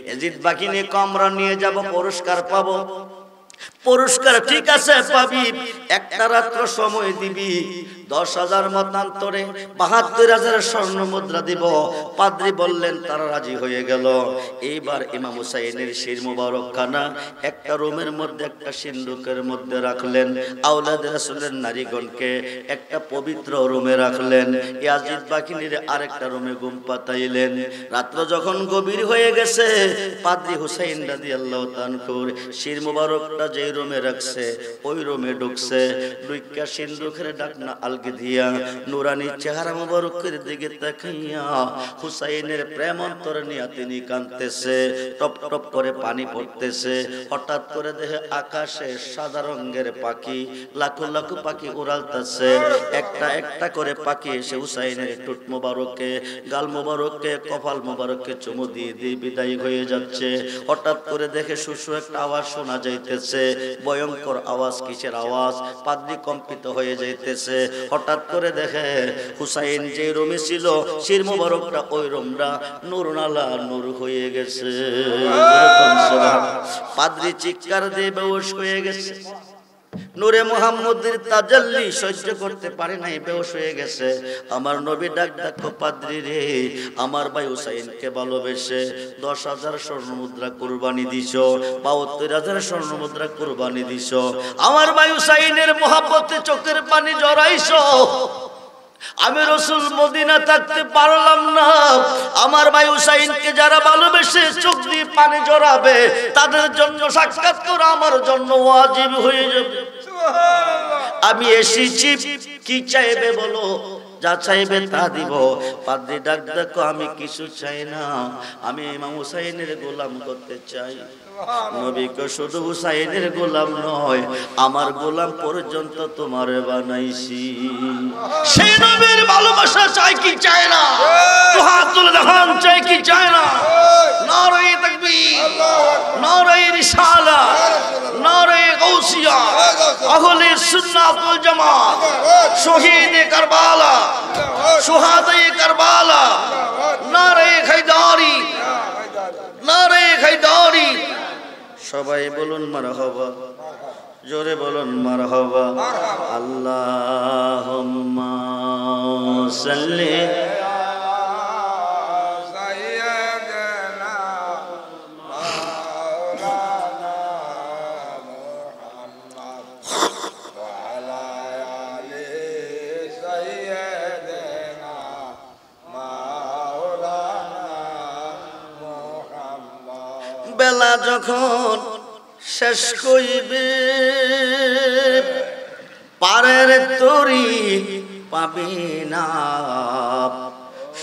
Yazid বাহিনীকে আমরা নিয়ে যাব, পুরস্কার পাবো। পুরস্কার ঠিক আছে পাবি, একটা রাত্র সময় দিবি, 10,000 মতান্তরে 72,000 স্বর্ণ মুদ্রা দিব। পাদ্রী বললেন, তারা রাজি হয়ে গেল। এইবার ইমাম হুসাইনের শির মুবারক খানা একটা রুমের মধ্যে, একটা সিন্দুকের মধ্যে রাখলেন। আওলাদ রাসূলের নারীগণকে একটা পবিত্র রুমে রাখলেন। ইয়াজিদ বাহিনীর আরেকটা রুমে ঘুম পাতাইলেন। রাত্র যখন গভীর হয়ে গেছে, পাদ্রী হুসাইন রাদিয়াল্লাহু তাআলা শির মুবারকটা যে রুমে রাখছে ওই রুমে ঢুকছে। ঢুইকা সিন্দুকের ঢাকনা আলগে দিয়া নুরানি চেহারা মুবারকের দিকে তাকাইয়া হুসাইনের প্রেম অন্তরে নিয়ে তিনি কাঁদতেছে, টপ টপ করে পানি পড়তেছে। হঠাৎ করে দেখে আকাশে সাদা রঙের পাখি, লাখো লাখো পাখি উড়ালতেছে। একটা একটা করে পাখি এসে হুসাইনের টুট মুবারকে, গাল মুবারককে, কপাল মুবারককে চুমু দিয়ে দিয়ে বিদায় হয়ে যাচ্ছে। হঠাৎ করে দেখে সুসু একটা আওয়াজ শোনা যাইতেছে। ভয়ঙ্কর আওয়াজ, কিসের আওয়াজ? পাদ্রী কম্পিত হয়ে যাইতেছে। হঠাৎ করে দেখে হুসাইন যে রুমে ছিল শির মুবারকটা ওই রুমটা নূরনালা নূর হয়ে গেছে। পাদ্রী চিৎকার দিয়ে বেহুশ হয়ে গেছে। নূরে মুহাম্মদের তাজাল্লি সহ্য করতে পারে নাই, বেহুশ হয়ে গেছে। আমার নবী ডাক ডাকো, পাদ্রী রে, আমার ভাই হুসাইনকে ভালোবেসে 10,000 স্বর্ণ মুদ্রা কুরবানি দিছো, 72,000 স্বর্ণ মুদ্রা কুরবানি দিছো। আমার ভাই হুসাইনের মহব্বতে চোখের পানি জড়াইছো। আমি রাসূল মদিনা থাকতে পারলাম না। আমার ভাই হুসাইনকে যারা ভালোবেসে চোখ দিয়ে পানি জড়াবে, তাদের জন্য সাক্ষাৎ করা আমার জন্য ওয়াজিব হয়ে যাবে। আমি এসেছি, কি চাইবে বলো, যা চাইবে তা দিব। পাদ্রী ডাক দেখো, আমি কিছু চাই না, আমি ইমাম হুসাইনের গোলাম করতে চাই। নবীকে শুধু হুসাইনের গোলাম নয়, আমার গোলাম পর্যন্ত তোমার বানাইছি। সেই নবীর ভালোবাসা চাই কি চায় না? তো হাত তুলে দেখান, চাই কি চায় না? নারায়ে তাকবীর, নারায়ে রিসালাত, নারায়ে গাউসিয়া, আহলে সুন্নাত ওয়াল জামাত, শহীদে কারবালা, শুহাদায়ে কারবালা, নারায়ে হায়দারি, নারায়ে হায়দারি। সবাই বলুন মারহাবা, জোরে বলুন মারহাবা। আল্লাহুম্মা সাল্লি বেলা যখন শেষ কইবে, পারের তরি পাবি না,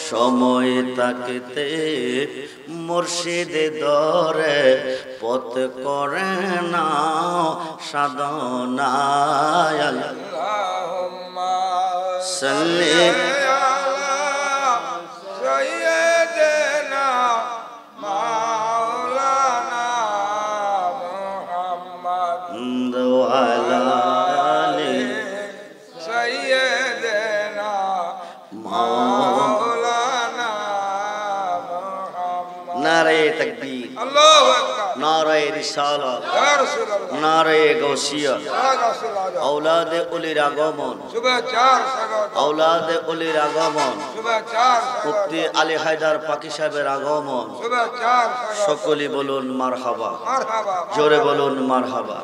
সময় তাকিতে মুর্শিদে দরে পথ করে না সাধনা। আল্লাহুম্মা সাল্লি নারায়ে তাকবীর, নারায়ে রিসালাত, নারায়ে গাউসিয়া। আওলাদে ওলির আগমন, আওলাদে ওলির আগমন, মুফতি আলী হায়দার পাকি সাহেবের আগমন। সকলেই বলুন মারহাবা, জোরে বলুন মারহাবা।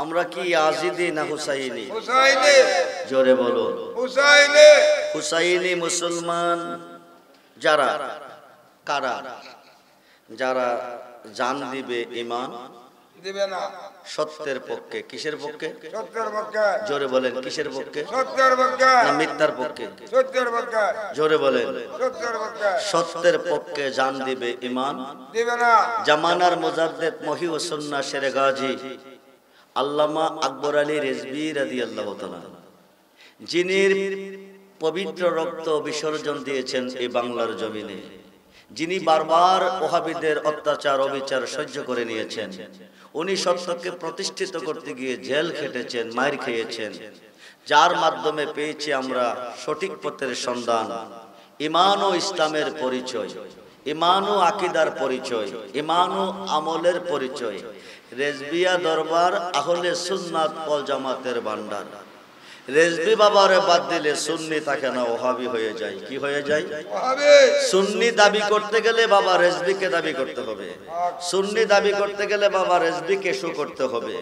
আমরা কি ইয়াজিদি না হুসাইনি? জোরে বলুন হুসাইনি। হুসাইনি মুসলমান যারা, কারা? যারা জান দিবে, ঈমান দিবে না, সত্যের পক্ষে। কিসের পক্ষে? সত্যের পক্ষে। জোরে বলেন, কিসের পক্ষে? সত্যের পক্ষে না মিথ্যার পক্ষে? সত্যের পক্ষে। জোরে বলেন, সত্যের পক্ষে। সত্যের পক্ষে জান দিবে, ঈমান দিবে না। জামানার মুজাদ্দিদ মহি ও সুন্নাহ শেরে গাজী আল্লামা আকবর আলী রিজভী রাদিয়াল্লাহু তাআলা, যিনি পবিত্র রক্ত বিসর্জন দিয়েছেন এই বাংলার জমিনে, যিনি বারবার ওহাবিদের অত্যাচার অবিচার সহ্য করে নিয়েছেন, উনি সত্যকে প্রতিষ্ঠিত করতে গিয়ে জেল খেটেছেন, মার খেয়েছেন, যার মাধ্যমে পেয়েছি আমরা সঠিক পথের সন্ধান, ঈমান ও ইসলামের পরিচয়। ঈমান ও আকীদার পরিচয়, ঈমান ও আমলের পরিচয়। রেজবিয়া দরবার আহলে সুন্নাত ওয়াল জামাতের ভান্ডার। রেজবি বাবারে বাদ দিলে সুন্নি থাকে না, ওহাবি হয়ে যায়। কি হয়ে যায়? সুন্নি দাবি করতে গেলে বাবা রেজবিকে দাবি করতে হবে, সুন্নি দাবি করতে গেলে বাবা রেজবিকে শো করতে হবে।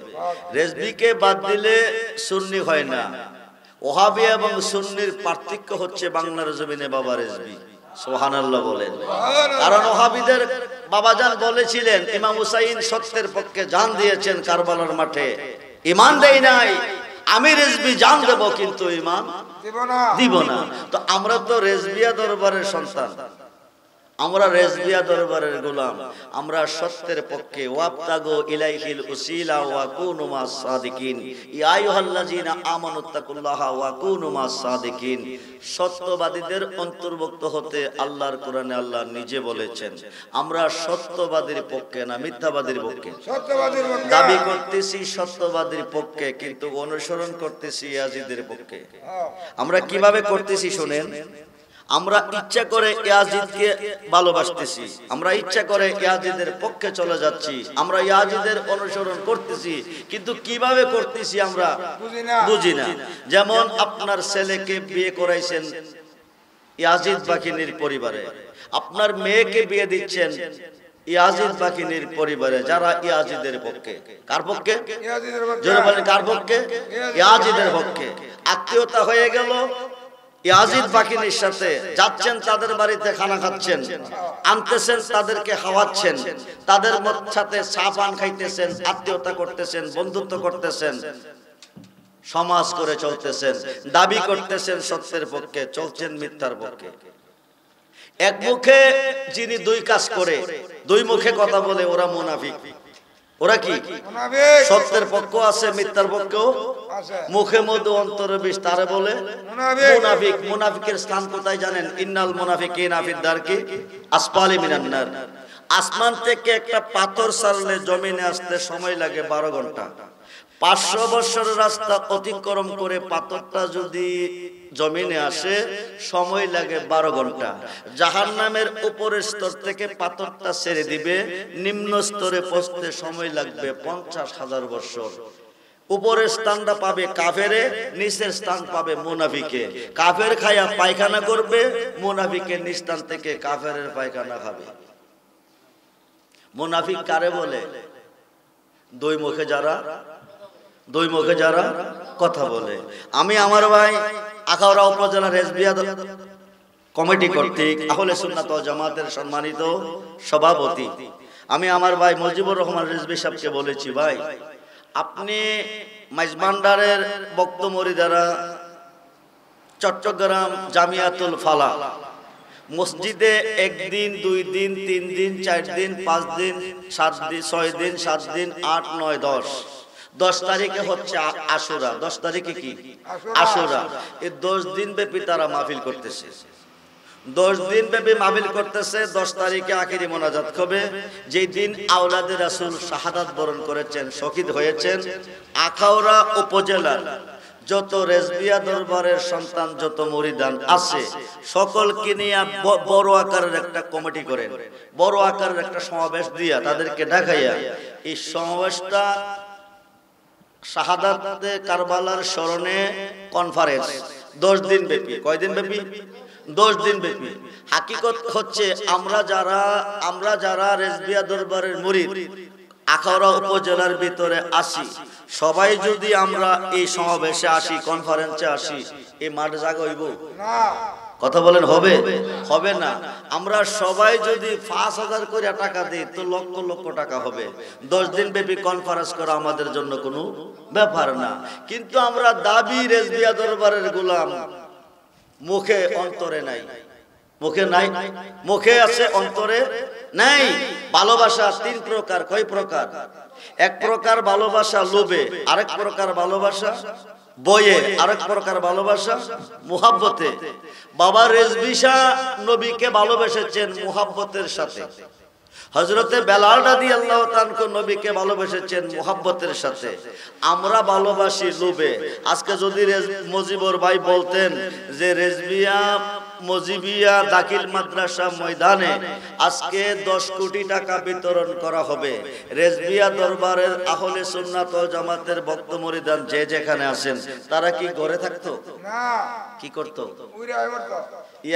রেজবিকে বাদ দিলে সুন্নি হয় না। ওহাবি এবং সুন্নির পার্থক্য হচ্ছে বাংলার জমিনে বাবা রেজবি। সুবহানাল্লাহ বলেন। কারণ ওহাবিদের বাবাজান বলেছিলেন ইমাম হুসাইন সত্যের পক্ষে জান দিয়েছেন কারবালার মাঠে, ঈমান দেই নাই, আমি রেজবি জান দেব কিন্তু ঈমান দিব না। তো আমরা তো রেজবিয়া দরবারের সন্তান, আমরা রেজবিয়া দরবারের গোলাম, আমরা সত্যের পক্ষে। ওয়াবতাগু ইলাইহিল উসিলা ওয়া কুনু মাস সাদিকিন, ইয়া আইয়ুহাল্লাযিনা আমানুত্তাকুল্লাহা ওয়া কুনু মাস সাদিকিন। সত্যবাদীদের অন্তর্ভুক্ত হতে আল্লাহর কোরআনে আল্লাহ নিজে বলেছেন আমরা সত্যবাদীর পক্ষে না মিথ্যাবাদীর পক্ষে। দাবি করতেছি সত্যবাদীর পক্ষে, কিন্তু অনুসরণ করতেছি ইয়াজিদের পক্ষে। আমরা কিভাবে করতেছি শুনেন। আমরা ইচ্ছা করে ইয়াজিদকে ভালোবাসতেছি, আমরা ইচ্ছা করে ইয়াজিদের পক্ষে চলে যাচ্ছি, আমরা ইয়াজিদের অনুসরণ করতেছি, কিন্তু কিভাবে করতেছি আমরা বুঝি না। যেমন আপনার ছেলেকে বিয়ে করাইছেন ইয়াজিদ বাকিনীর পরিবারে, আপনার মেয়েকে বিয়ে দিচ্ছেন ইয়াজিদ বাকিনীর পরিবারে, যারা ইয়াজিদের পক্ষে। কার পক্ষে? যারা বলেন কার পক্ষে? ইয়াজিদের পক্ষে। আত্মীয়তা হয়ে গেল ইয়াজিদ বাকিনীর সাথে, যাচ্ছেন তাদের বাড়িতে খানা খাচ্ছেন, আনতেছেন তাদেরকে খাওয়াচ্ছেন, তাদের সাথে চা পান খাইতেছেন, আত্মীয়তা করতেছেন, বন্ধুত্ব করতেছেন, সমাজ করে চলতেছেন, দাবি করতেছেন সত্যের পক্ষে, চলছেন মিথ্যার পক্ষে। এক মুখে যিনি দুই কাজ করে, দুই মুখে কথা বলে, ওরা মুনাফিক। ওরা কি? সত্যের পক্ষ আছে, মিথ্যার পক্ষও মুখে মধু অন্তরে বিষ, তারে বলে মুনাফিক। মুনাফিকের স্থান কোথায় জানেন? ইন্নাল মুনাফিকিনা ফিদ দারকি আসফালি মিনান নার। আসমান থেকে একটা পাথর ছাড়লে জমিনে আসতে সময় লাগে 12 ঘন্টা। 500 বছরের রাস্তা অতিক্রম করে পাথরটা যদি জমিনে আসে সময় লাগে 12 ঘন্টা। জাহান্নামের উপরের স্তর থেকে পাথরটা ছেড়ে দিবে, নিম্ন স্তরে পৌঁছতে সময় লাগবে 50,000 বছর। উপরের স্থানটা পাবে কাফেরে, নিচের স্থান পাবে মুনাফিকে। কাফের খায়া পায়খানা করবে, মুনাফিকের নিচ স্থান থেকে কাফেরের পায়খানা খাবে। মুনাফিক কারে বলে? দুই মুখে যারা কথা বলে। আমি আমার ভাই আখাউড়া উপজেলা রেজবিয়া কমিটি কর্তৃক আহলে সুন্নাত ওয়াল জামাতের সম্মানিত সভাপতি, আমি আমার ভাই মুজিবুর রহমান রিজভী সাহেবকে বলেছি, ভাই আপনি মাইজভান্ডারের বক্ত মরিদারা চট্টগ্রাম জামিয়াতুল ফালাহ মসজিদে 1 দিন 2 দিন 3 দিন 4 দিন 5 দিন 7 দিন 6 দিন 7 দিন 8 9 10 তারিখে হচ্ছে আশুরা। 10 তারিখে কি? আশুরা। এই 10 দিন ব্যাপী তারা মাহফিল করতেছে, 10 দিন ব্যাপী মাহফিল করতেছে। 10 তারিখে আখিরি মোনাজাত হবে, যেই দিন আওলাদে রাসূল শাহাদাত বরণ করেছেন, শহীদ হয়েছেন। আখাউড়া উপজেলার যত রেজবিয়া দরবারের সন্তান, যত মুরিদান আছে, সকলকে নিয়ে বড় আকারের একটা কমিটি করেন, বড় আকারের একটা সমাবেশ দিয়া তাদেরকে দেখাইয়া, এই সমাবেশটা শাহাদাতে কারবালার স্মরণে কনফারেন্স 10 দিন ব্যাপী। কয়দিন ব্যাপী? 10 দিন ব্যাপী। হাকিকত হচ্ছে আমরা যারা রেজবিয়া দরবারের মুরিদ আখাউড়া উপজেলার ভিতরে আসি, সবাই যদি আমরা এই সমাবেশে আসি, কনফারেন্সে আসি, এই মাঠ জায়গা হইব না? কথা বলেন হবে? হবে না। আমরা সবাই যদি 5,000 করে টাকা দিই তো লক্ষ লক্ষ টাকা হবে। 10 দিন ব্যাপী কনফারেন্স করা আমাদের জন্য কোনো ব্যাপার না। কিন্তু আমরা দাবি রেজবিয়া দরবারের গোলাম, মুখে অন্তরে নাই। মুখে নাই, মুখে আছে, অন্তরে নাই। ভালোবাসা 3 প্রকার। কয় প্রকার? এক প্রকার ভালোবাসা লোভে, আরেক প্রকার ভালোবাসা বয়ে, আরেক প্রকার ভালোবাসা মুহাব্বতে। বাবা রেজভী শাহ নবীকে ভালোবেসেছেন মুহাব্বতের সাথে। হযরতে বেলাল রাদিয়াল্লাহু তাআলা নবীকে ভালোবেসেছেন মুহাব্বতের সাথে। আমরা ভালোবাসি লোভে। আজকে যদি মুজিবুর ভাই বলতেন যে রেজবিয়া মজিবিয়া দাখিল মাদ্রাসা ময়দানে আজকে 10 কোটি টাকা বিতরণ করা হবে। রেজবিয়া দরবারের আহলে সুন্নাত ওয়াল জামাতের ভক্ত মুরিদান যে যেখানে আছেন তারা কি ঘরে থাকতো না, কি করত?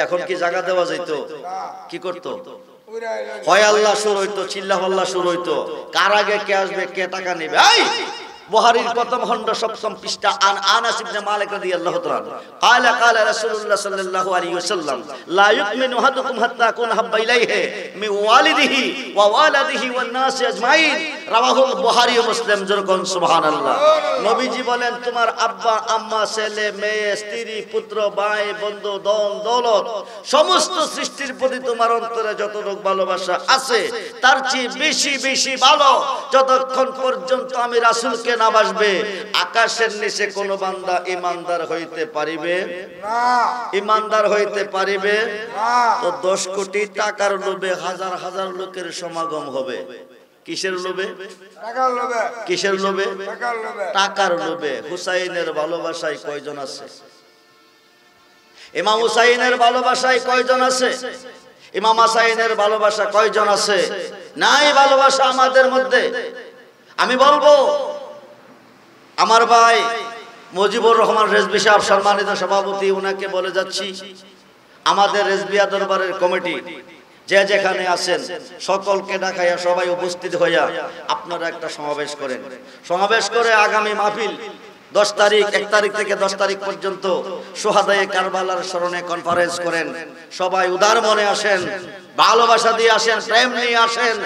এখন কি জায়গা দেওয়া যেত? কি করত? হয় আল্লাহ শুরু হইতো, চিল্লাহ আল্লাহ শুরু হইতো, কার আগে কে আসবে, কে টাকা নেবে। বুখারীর প্রথম খণ্ড 7ম পৃষ্ঠা আনাস ইবনে মালিক রাদিয়াল্লাহু তাআলা قال قال رسول الله صلى الله عليه وسلم لا يؤمن احدكم حتى اكون حب اليه من والده ووالده والناس اجمعين রাওয়াহু বুখারী ও মুসলিম। যেরকম সুবহানাল্লাহ। নবীজি বলেন তোমার আব্বা আম্মা ছেলে মেয়ে স্ত্রী পুত্র ভাই বন্ধু ধন দৌলত সমস্ত সৃষ্টির প্রতি তোমার অন্তরে যতটুকু ভালোবাসা আছে তার চেয়ে বেশি বেশি ভালো যতক্ষণ পর্যন্ত আমি রাসূলকে না বাসবে আকাশের নিচে কোন বান্দা ইমানদার হইতে পারিবে না, ইমানদার হইতে পারিবে না। তো 10 কোটি টাকার লোভে হাজার হাজার লোকের সমাগম হবে। কিসের লোভে? টাকার লোভে। কিসের লোভে? টাকার লোভে। টাকার লোভে। হুসাইনের ভালোবাসায় কয়জন আছে? ইমাম হুসাইনের ভালোবাসায় কয়জন আছে? ইমাম হাসাইনের ভালোবাসা কয়জন আছে? নাই ভালোবাসা আমাদের মধ্যে। আমি বলবো আমার ভাই মুজিবুর রহমান রেজভী সাহেব সম্মানিত সভাপতি, উনাকে বলে যাচ্ছি আমাদের রেজবিয়া দরবারের কমিটি যে যেখানে আছেন সকলকে ডাকাইয়া সবাই উপস্থিত হইয়া আপনারা একটা সমাবেশ করেন। সমাবেশ করে আগামী মাহফিল 10 তারিখ 1 তারিখ থেকে 10 তারিখ পর্যন্ত শুহাদায়ে কারবালার স্মরণে কনফারেন্স করেন। সবাই উদার মনে আসেন, ভালোবাসা দিয়ে আসেন, প্রেম নিয়ে আসেন।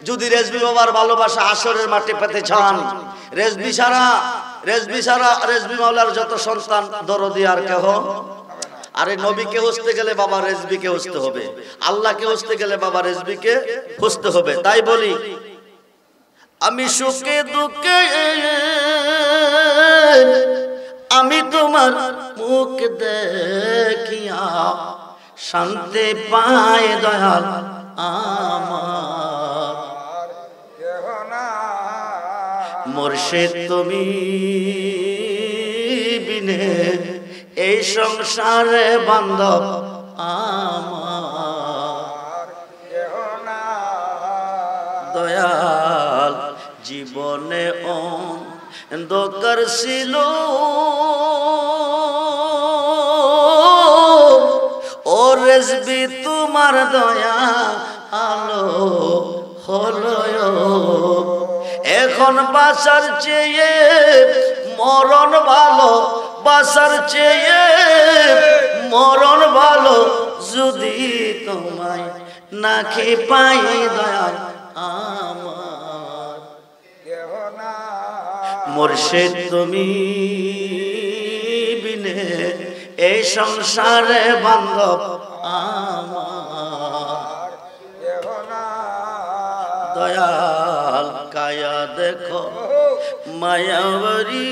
যদি রেজভী বাবার ভালোবাসা আসরের মাঠে পেতে চান, রেজভী মাওলার যত সন্তান দরদি আর কেহ, আরে নবীকে খুঁজতে গেলে বাবা রেজভীকে খুঁজতে হবে, আল্লাহকে খুঁজতে গেলে বাবা রেজভীকে খুঁজতে হবে। তাই বলি আমি সুখে দুঃখে আমি তোমার মুখ দেখিয়া শান্তি পায় দয়াল আমার মুর্শিদ তুমি বিনে এই সংসারে বান্ধব আমার দয়াল জীবনে অন্ধকার ছিল ও রেজভী তোমার দয়া আলো হলো এখন বাঁচার চেয়ে মরণ ভালো, বাঁচার চেয়ে মরণ ভালো যদি তোমায় নাকি পাই দয়াল আমার মুর্শিদ তুমি বিনে এই সংসারে বান্ধব আমার দয়াল কায়া দেখো মায়াবরী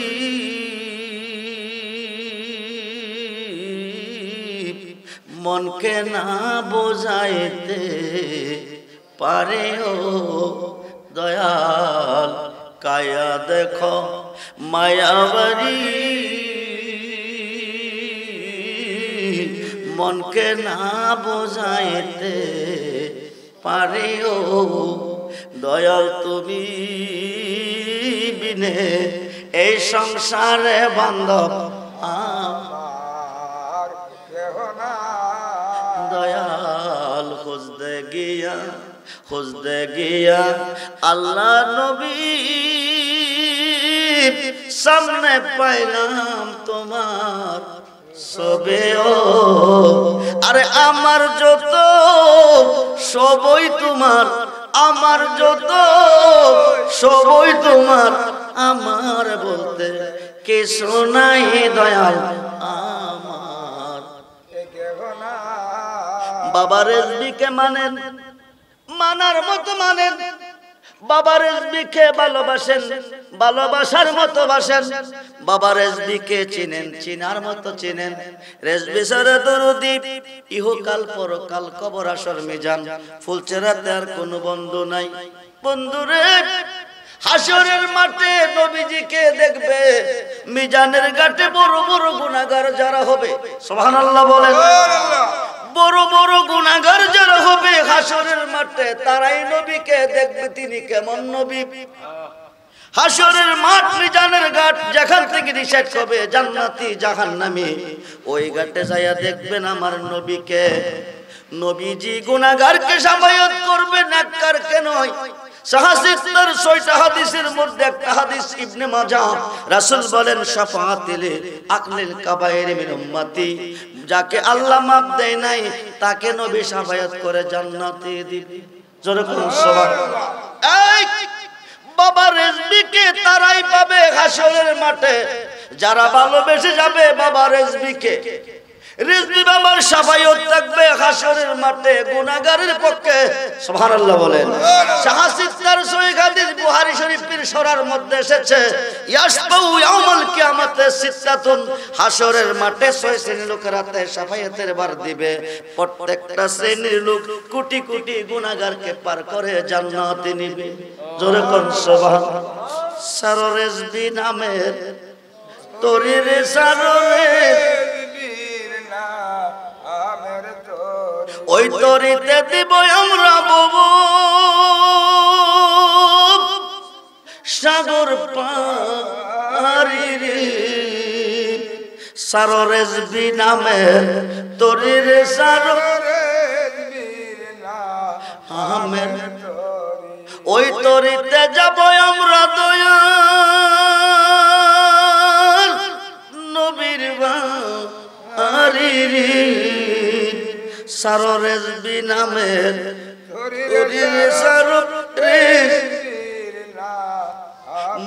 মনকে না বোঝাইতে পারে ও দয়াল কায়া দেখো মায়াবরী মনকে না বোঝাইতে পারে ও দয়াল তুমি বিনে এই সংসারে বান্ধব আমার দয়াল খুঁজতে গিয়া আল্লাহ নবী সামনে পাইলাম তোমার সবে ও আরে আমার যত সবই তোমার, আমার যত সবই তোমার, আমার বলতে কে শোনাই দয়াল আমার বাবা রেজভীকে মানেন, মানার মতো মানেন, বাবা রেজভীকে ভালোবাসেন, ভালোবাসার মতো বাসেন, বাবা রেজভীকে চিনেন, চিনার মতো চিনেন। রেজভী সারা দরদি ইহকাল পরকাল কবর আসর মিজান ফুলচেরাতে আর কোনো বন্ধু নাই। বন্ধুরে হাসরের মাঠে নবীজিকে দেখবে, মিজানের ঘাটে বড় বড় গুনাহগার যারা হবে সুবহানাল্লাহ বলেন, বড় বড় গুনাহগার যারা হবে হাসরের মাঠে তারাই নবীকে দেখবে তিনি কেমন নবী। হাসরের মাঠ মিজানের ঘাট যেখান থেকে ডিসাইড হবে জান্নাতি জাহান্নামী, ওই ঘাটে যাইয়া দেখবেন আমার নবীকে। নবীজি গুনাহগারকে সাফায়াত করবে, নেককারকে নয়। সাহাসিকদের 6টা হাদিসের মধ্যে একটা হাদিস ইবনে মাজাহ, রাসূল বলেন শাফাআতিল আকলিল কাবায়ের মিন উম্মতি, যাকে আল্লাহ মাফ দেয় নাই তাকে নবী সাফায়াত করে জান্নাতে দিবে। জোরে বলুন সুবহানাল্লাহ। এই বাবা রেজবিকে তারাই পাবে হাসরের মাঠে যারা ভালোবেসে যাবে বাবা রেজবিকে। রিজভী বাবার শাফায়াত থাকবে হাসরের মাঠে গুনাহগারের পক্ষে। সুবহানাল্লাহ বলেন। সাহাসিকদের সহিহ হাদিস বুখারী শরীফের সরার মধ্যে এসেছে, ইয়াসবাউ ইয়াউমাল কিয়ামাতে সিত্তাতুন, হাসরের মাঠে 6 শ্রেণীর লোকেরা শাফায়াতের বার দিবে। প্রত্যেকটা শ্রেণীর লোক কোটি কোটি গুনাহগারকে পার করে জান্নাতে নিবে। জোরে কোন সুবহানাল্লাহ। সাররেজবি নামের তোরের সাররে, ওই তরিতে দিব আমরা ববু সাগর পারি রে। সাররেজবি নামের তরির সাররেজবি, ওই তরিতে যাব আমরা দয়াল নবীর বাড়ি রে। সাররেজবি নামের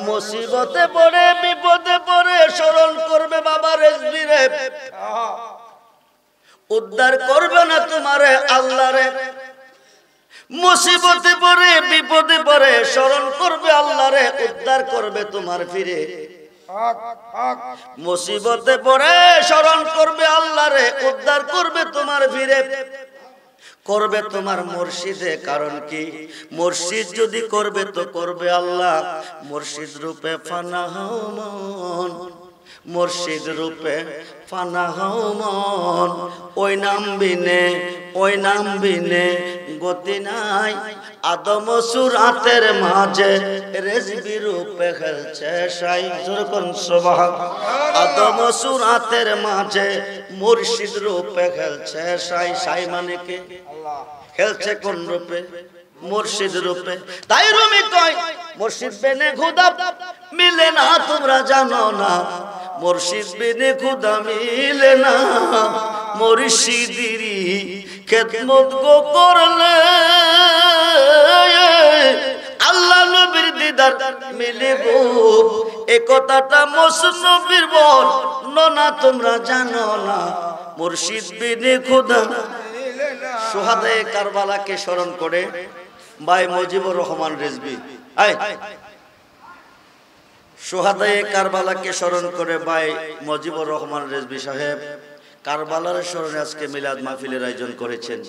মুসিবতে পড়ে বিপদে পড়ে স্মরণ করবে বাবা রেজবি রে, উদ্ধার করবে না তোমারে আল্লাহ রে। মুসিবতে পড়ে বিপদে পড়ে স্মরণ করবে আল্লাহ রে, উদ্ধার করবে তোমার ফিরে। মুসিবতে পড়ে স্মরণ করবে আল্লাহ রে, উদ্ধার করবে তোমার ফিরে। করবে তোমার মুর্শিদে, কারণ কি মুর্শিদ যদি করবে তো করবে আল্লাহ। মুর্শিদ রূপে ফানা হও মন, মুর্শিদ রূপে ফানা হও মন, ওই নাম বিনে ওই নাম বিনে গতি নাই। আদম সুরাতের মাঝে রেজবি রূপে খেলছে সাই। যখন সুবহানাল্লাহ। আদম সুরাতের মাঝে মুর্শিদ রূপে খেলছে সাই। সাই মানে কে? আল্লাহ। খেলছে কোন রূপে? মুর্শিদ রূপে। তাই রুমি কয় মুর্শিদ বিনে খুদা মিলে না, তোমরা জানো না মুর্শিদ বিনে খুদা মিলে না। মুর্শিদেরই খেদমত গো করলে আল্লাহ নবীর দিদার মিলে গো। এই কথাটা মসনবীর বর্ণনা তোমরা জানো না, মুর্শিদ বিনে খুদা মিলে না। সুহাদায়ে কারবালাকে স্মরণ করে ভাই মুজিবুর রহমান রিজভী, সুহাদায়ে কারবালাকে স্মরণ করে ভাই মুজিবুর রহমান রিজভী সাহেব কারবালার স্মরণে আজকে মিলাদ মাহফিলের আয়োজন করেছেন।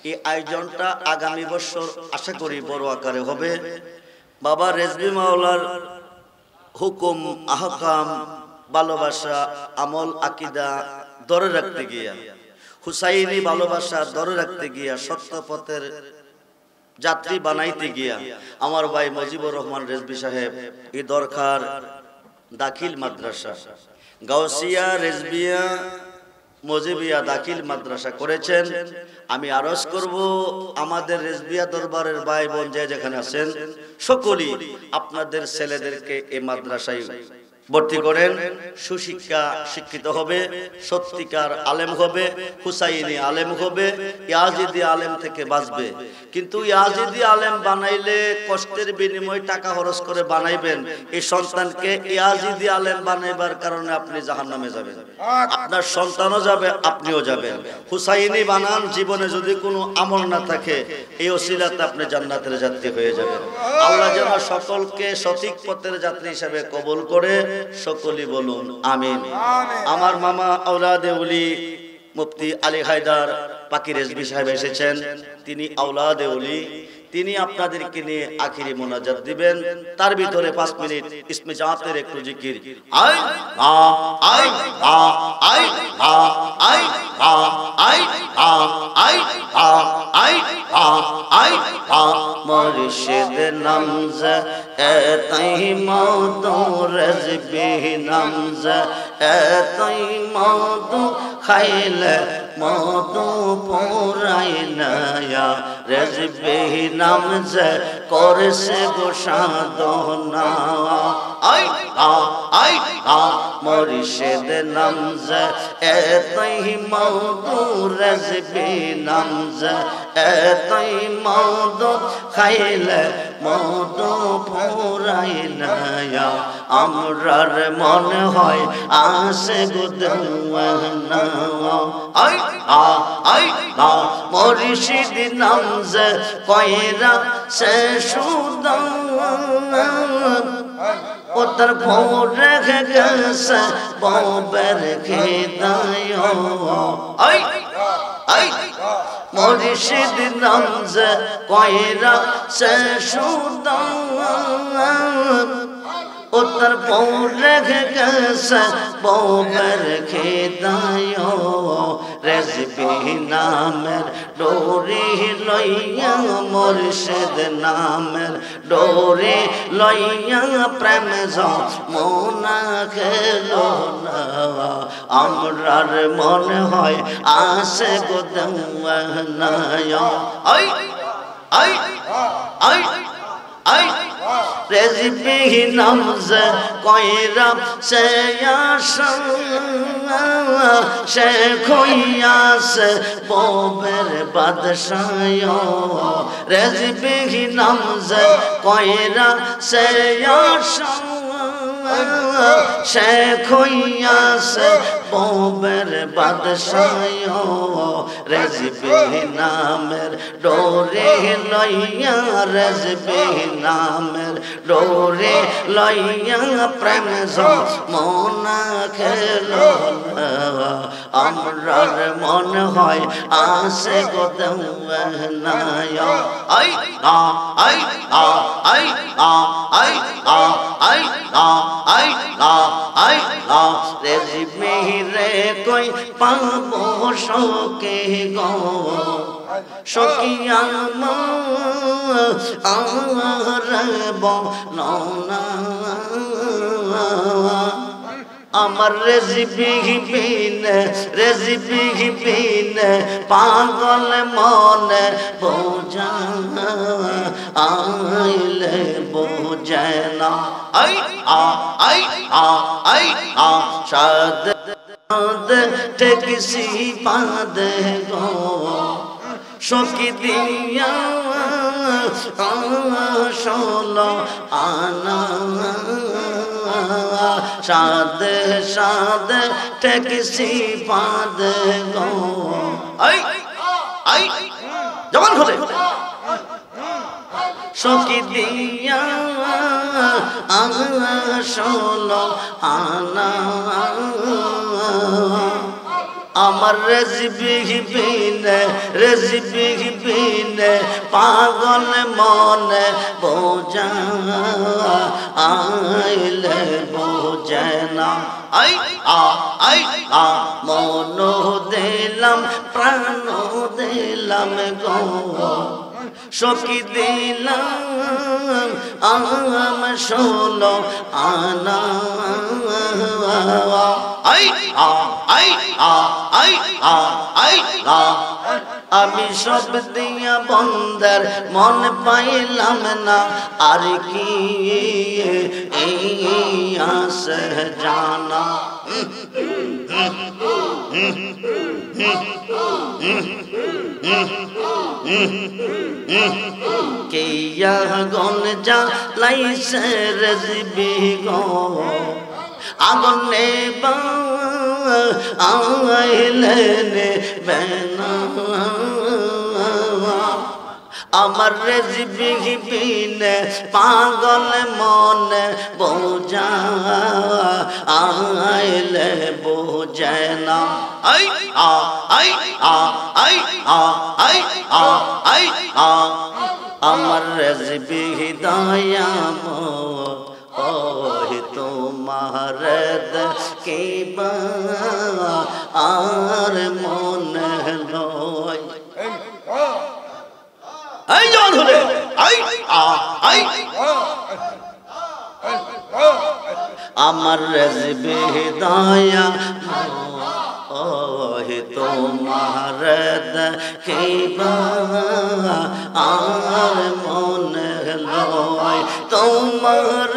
এই আয়োজনটা আগামী বছর আশা করি বড় আকারে হবে। বাবা রিজভী মাওলার হুকুম আহকাম ভালোবাসা আমল আকীদা ধরে রাখতে গিয়া, হুসাইনি ভালোবাসা ধরে রাখতে গিয়া, সত্য পথের যাত্রী বানাইতে গিয়া আমার ভাই মুজিবুর রহমান রিজভী সাহেব এই দরকার দাখিল মাদ্রাসা গাউসিয়া রিজভিয়া মুজিবিয়া দাখিল মাদ্রাসা করেছেন। আমি আরজ করব আমাদের রিজভিয়া দরবারের ভাই বোন যে যেখানে আছেন সকলেই আপনাদের ছেলেদেরকে এই মাদ্রাসায় ভর্তি করেন। সুশিক্ষা শিক্ষিত হবে, সত্যিকার আলেম হবে, হুসাইনি আলেম হবে, ইয়াজিদি আলেম থেকে বাঁচবে। কিন্তু ইয়াজিদি আলেম বানাইলে কষ্টের বিনিময়ে টাকা খরচ করে বানাইবেন। এই সন্তানকে ইয়াজিদি আলেম বানাইবার কারণে আপনি জাহান্নামে যাবেন, আপনার সন্তানও যাবে, আপনিও যাবেন। হুসাইনি বানান, জীবনে যদি কোনো আমল না থাকে এই ওসিলাতে আপনি জান্নাতের যাত্রী হয়ে যাবেন। আল্লাহ যেন সকলকে সঠিক পথের যাত্রী হিসেবে কবুল করে। সকলে বলুন আমিন। আমার মামা আওলাদে ওলি মুফতি আলী হায়দার পাকি রিজভী সাহেব এসেছেন, তিনি আওলাদে ওলি। তিনি আপনাদেরকে নিয়ে আখিরি মোনাজাত দিবেন। তার ভিতরে 5 মিনিট ইসমে জাতের একটু জিকির। আই আ আই আ আই আ আই আ আই আ আই আ আই আ আই আ মুর্শিদ নামজ এতাই মওদু রজবি নামজ এতাই মওদু খাইল মওদু পুরাইনা ইয়া রজবি নামজ করছে গো সাধনা। আই আ আই আ মুর্শিদ নামজ এতাই মওদু রজবি নামজ এতাই মওদু খাইল মওদু পুরাইনা ইয়া আমরার মনে হয় আসে গো দেওয়ানা। আই আ আই আ মুর্শিদ নামজ কয়রা সে সুদা ওতর ফোর গেছে ববের খেদায়। আই আই মুর্শিদ নামজ কয়রা সে সুদা উত্তর পৌরে গেছে ববের খেদায়। রেজবি নামের ডোরে লইয়া মুর্শিদ নামের ডোরে লইয়া প্রেম যমুনা খেলো না আমরার মনে হয় আসে গো দেওয়ানা। আই আই আই আই রেজবি নামজ কয়রা সে আশা সে খইয়াস ববের বাদশায়। রেজবি নামজ কয়রা সে আশা সে খইয়াস ববের বাদশায়। রেজবি নামের ডোরে লইয়া রেজবি নামের ডোরে লইয়া প্রেম যমুনা খেলো না আমরার মনে হয় আসে গো দেওয়ানা। আই আ আই আ আই আ আই আ আই আ আই আ আই আ রেজবি রে কই পাবো শোকে গো সকিয়া আর বনা আমার রেজবি বিন পাগল মনে বোঝা আইলে বোঝে না। আই আ আই আ আই আ সাদ টেকসি বাঁধে গো সখী দিয়া ষোলো আনা সাদে সাদে টেকসি বাঁধে গো। আই আই জবান খুলে সখী দিয়া ষোলো আনা আমার রেজবি বিন পাগল মনে বোঝা আইলে বোঝে না। আই আ আই আ মন দিলাম প্রাণ দিলাম গো সখী দিলাম আম ষোলো আনা। আই আ আই আ আই আ আই আ আমি সব দিয়া বন্দার মন পাইলাম না আর কি এই আসে জানা। কিয়া গন যা লাইছে রেজবি গো আগুনে বা আইলে নে বেনা আমার রেজবি বিন পাগল মনে বোঝা আইলে বোঝে না। আই আ আই আ আই আ আই আ আই আ আমার রেজবি হিদায়াম ওহি তোমার দেখিবা আর মনে লয় এই জন হলে আমার রেজবি হিদায়াম ওহি তোমার দেখিবা আর মনে লয় তোমার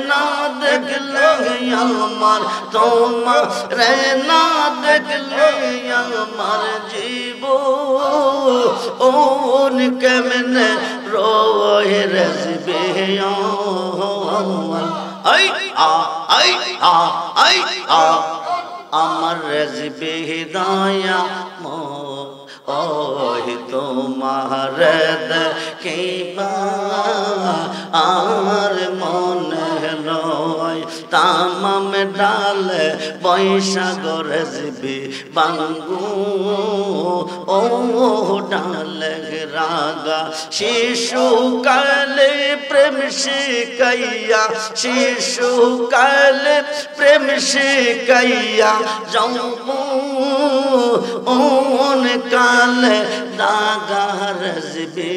না দেখলে আমার তোমার না দেখলে আমার জীব ওন কেমনে রোয় রেজবে আমার রেজবে হিদায়া ওহি তোমার দেখিবা আর মনে লয় তামাম ডালে বৈশাগর রেজবি বাঙ্গু ও ডালে রাগা শিশু কালে প্রেম শিখাইয়া শিশু কালে প্রেম শিখাইয়া যৌবন কালে দাগা রেজবি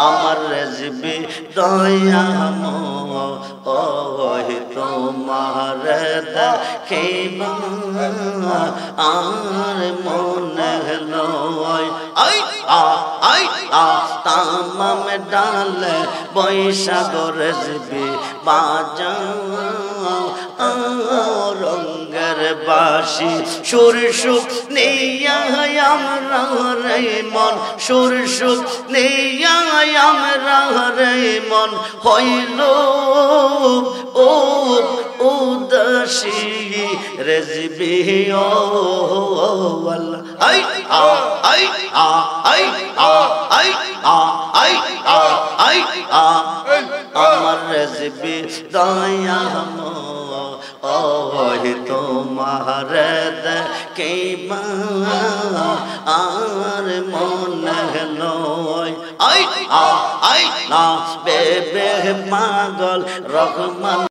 আমার রেজবি দয়াম ওহি তোমার দেখিবা আর মনে লয় তামাম ডালে বৈশাগর রেজবি বাজা রঙ্গের বাসি সুর সুখ নিয়া আমরা রে মন সুর সুখ নিয়া আমরা রে মন হইল ও উদাসী রেজবি আমার রেজবি দয়াম ওহি তোমার দেখিবা আর মনে লয় বেবে পাগল রহমান